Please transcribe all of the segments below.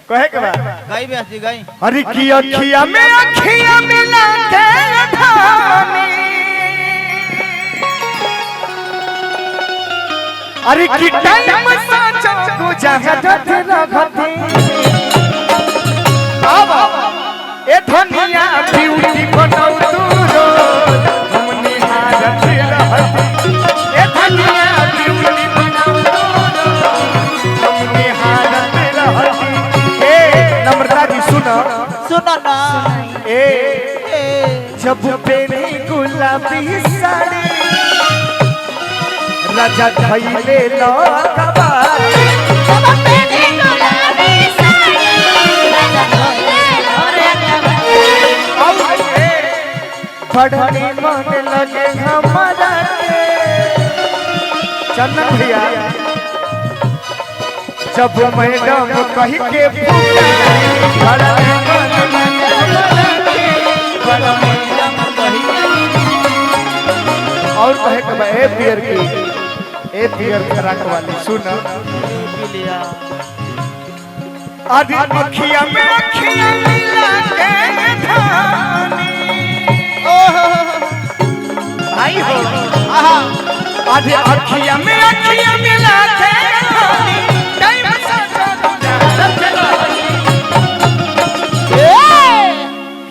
कहे के बा गाई व्यास जी गाई। अरे की अखिया में अखिया मिला के धानी अरे की टाइम साचा गुजरत रखते अब ए धनिया ब्यूटी बनाऊ तू रोज हम निहारत रहती ए धनिया ब्यूटी बनाऊ तू रोज हम निहारत रहती। ए नम्रता जी सुनो सुनो ना ए जब पेनी गुलाबी साड़ी राजा धइले लो कबारी जब पेनी गुलाबी साड़ी राजा धइले लो रे कबारी पढ़ने मन लगे हमारा चंदन भैया जब मैडम कही के पढ़ने मन लगे और कहे के बा ए बियर खराक वाली सुन आदि अखिया में अखिया मिला के धानी भाई हो आहा आदि अखिया में अखिया मिला के धानी टाइम साचा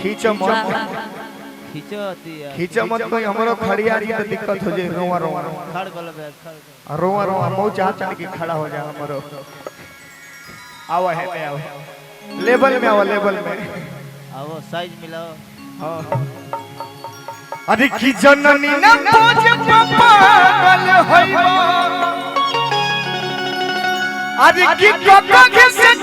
खींचो मत खींचो मत कोई हमरो खड़िया की तो दिक्कत हो जाए रोवा रोवा खड़ गल व्यास खड़ रोवा रोवा मौ चाहता कि खड़ा हो जाए हमरो आवा है मैं आवा लेवल में आवा लेवल में आवो साइज मिलाओ। अरे की जननी ना खोज पागल होइबो अरे की कोका के से